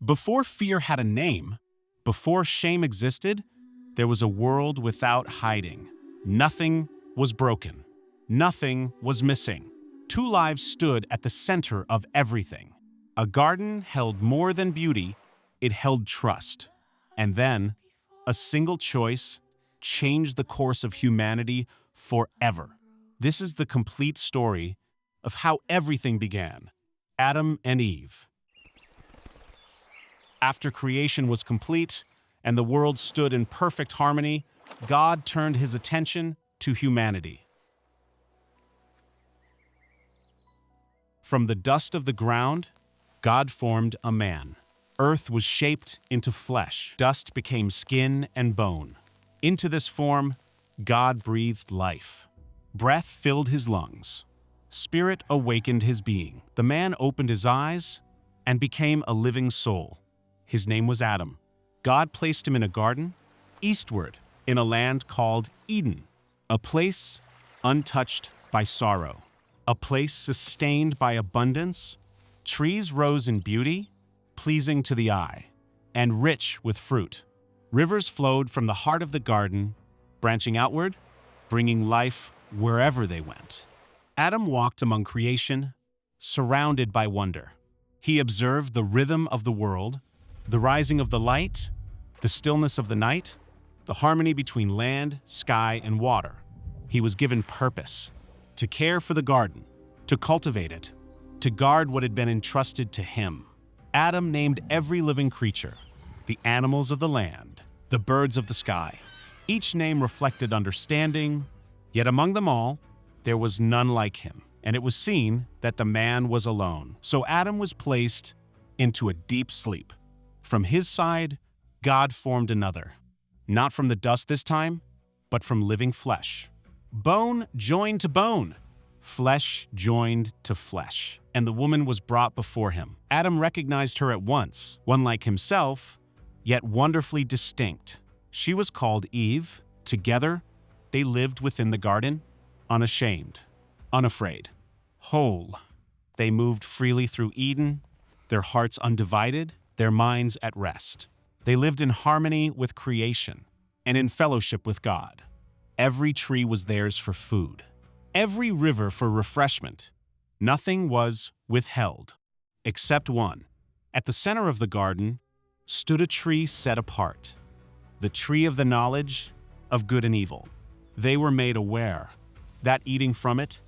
Before fear had a name, before shame existed, there was a world without hiding. Nothing was broken. Nothing was missing. Two lives stood at the center of everything. A garden held more than beauty, it held trust. And then, a single choice changed the course of humanity forever. This is the complete story of how everything began. Adam and Eve. After creation was complete and the world stood in perfect harmony, God turned his attention to humanity. From the dust of the ground, God formed a man. Earth was shaped into flesh. Dust became skin and bone. Into this form, God breathed life. Breath filled his lungs. Spirit awakened his being. The man opened his eyes and became a living soul. His name was Adam. God placed him in a garden, eastward, in a land called Eden, a place untouched by sorrow, a place sustained by abundance. Trees rose in beauty, pleasing to the eye, and rich with fruit. Rivers flowed from the heart of the garden, branching outward, bringing life wherever they went. Adam walked among creation, surrounded by wonder. He observed the rhythm of the world, the rising of the light, the stillness of the night, the harmony between land, sky, and water. He was given purpose, to care for the garden, to cultivate it, to guard what had been entrusted to him. Adam named every living creature, the animals of the land, the birds of the sky. Each name reflected understanding, yet among them all, there was none like him, and it was seen that the man was alone. So Adam was placed into a deep sleep. From his side, God formed another, not from the dust this time, but from living flesh. Bone joined to bone, flesh joined to flesh, and the woman was brought before him. Adam recognized her at once, one like himself, yet wonderfully distinct. She was called Eve. Together, they lived within the garden, unashamed, unafraid, whole. They moved freely through Eden, their hearts undivided, their minds at rest. They lived in harmony with creation and in fellowship with God. Every tree was theirs for food, every river for refreshment. Nothing was withheld, except one. At the center of the garden stood a tree set apart, the tree of the knowledge of good and evil. They were made aware that eating from it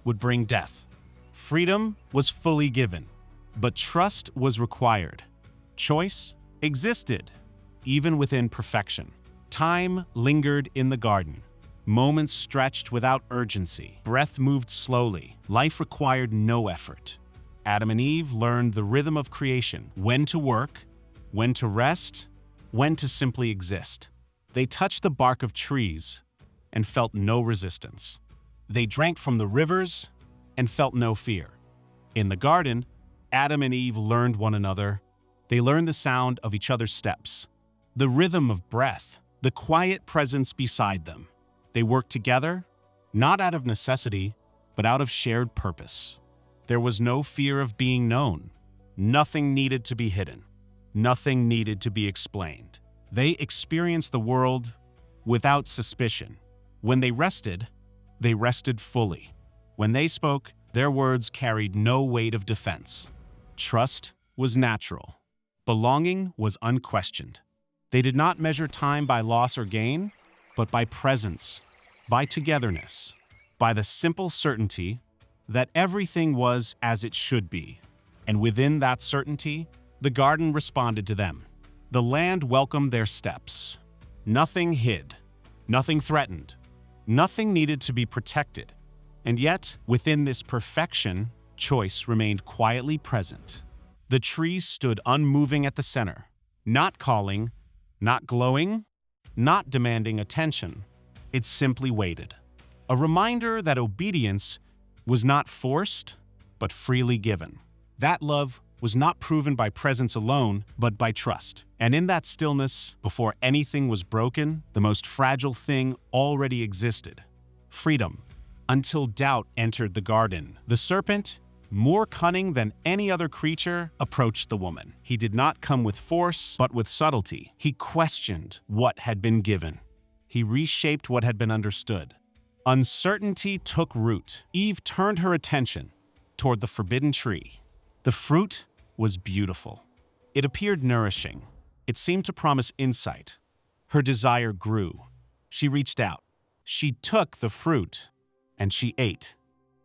would bring death. Freedom was fully given, but trust was required. Choice existed, even within perfection. Time lingered in the garden. Moments stretched without urgency. Breath moved slowly. Life required no effort. Adam and Eve learned the rhythm of creation, when to work, when to rest, when to simply exist. They touched the bark of trees and felt no resistance. They drank from the rivers and felt no fear. In the garden, Adam and Eve learned one another. They learned the sound of each other's steps, the rhythm of breath, the quiet presence beside them. They worked together, not out of necessity, but out of shared purpose. There was no fear of being known. Nothing needed to be hidden. Nothing needed to be explained. They experienced the world without suspicion. When they rested fully. When they spoke, their words carried no weight of defense. Trust was natural. Belonging was unquestioned. They did not measure time by loss or gain, but by presence, by togetherness, by the simple certainty that everything was as it should be. And within that certainty, the garden responded to them. The land welcomed their steps. Nothing hid, nothing threatened, nothing needed to be protected. And yet, within this perfection, choice remained quietly present. The tree stood unmoving at the center, not calling, not glowing, not demanding attention. It simply waited. A reminder that obedience was not forced, but freely given. That love was not proven by presence alone, but by trust. And in that stillness, before anything was broken, the most fragile thing already existed: freedom. Until doubt entered the garden. The serpent, more cunning than any other creature, approached the woman. He did not come with force, but with subtlety. He questioned what had been given. He reshaped what had been understood. Uncertainty took root. Eve turned her attention toward the forbidden tree. The fruit was beautiful. It appeared nourishing. It seemed to promise insight. Her desire grew. She reached out. She took the fruit, and she ate.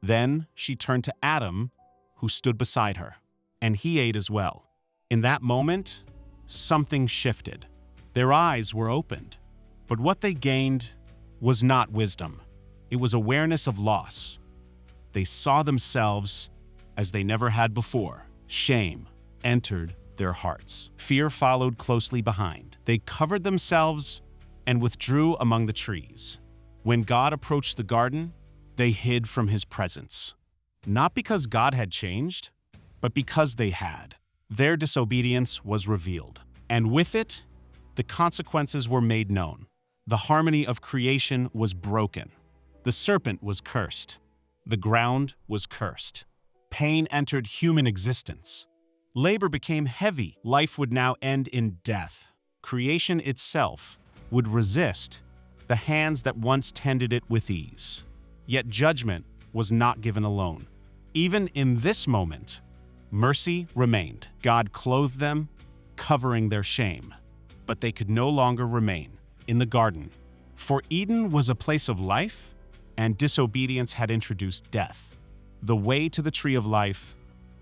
Then she turned to Adam, who stood beside her, and he ate as well. In that moment, something shifted. Their eyes were opened, but what they gained was not wisdom. It was awareness of loss. They saw themselves as they never had before. Shame entered their hearts. Fear followed closely behind. They covered themselves and withdrew among the trees. When God approached the garden, they hid from his presence. Not because God had changed, but because they had. Their disobedience was revealed, and with it, the consequences were made known. The harmony of creation was broken. The serpent was cursed. The ground was cursed. Pain entered human existence. Labor became heavy. Life would now end in death. Creation itself would resist the hands that once tended it with ease. Yet judgment was not given alone. Even in this moment, mercy remained. God clothed them, covering their shame. But they could no longer remain in the garden. For Eden was a place of life, and disobedience had introduced death. The way to the tree of life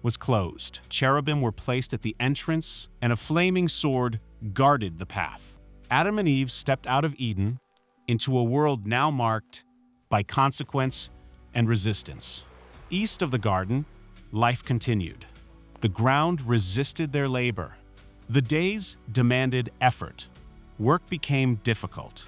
was closed. Cherubim were placed at the entrance, and a flaming sword guarded the path. Adam and Eve stepped out of Eden into a world now marked by consequence and resistance. East of the garden, life continued. The ground resisted their labor. The days demanded effort. Work became difficult.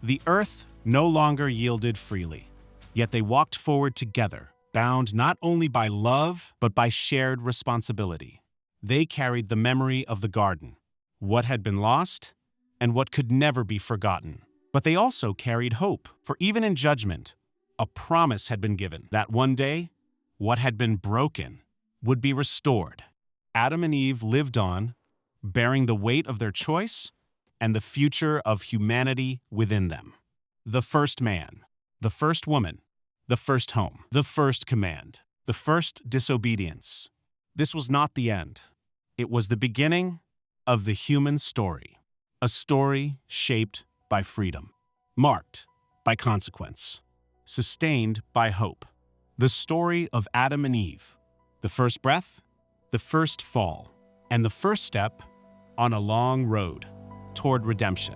The earth no longer yielded freely. Yet they walked forward together, bound not only by love, but by shared responsibility. They carried the memory of the garden, what had been lost, and what could never be forgotten. But they also carried hope, for even in judgment, a promise had been given that one day, what had been broken would be restored. Adam and Eve lived on, bearing the weight of their choice and the future of humanity within them. The first man, the first woman, the first home, the first command, the first disobedience. This was not the end. It was the beginning of the human story, a story shaped by freedom, marked by consequence, sustained by hope. The story of Adam and Eve, the first breath, the first fall, and the first step on a long road toward redemption.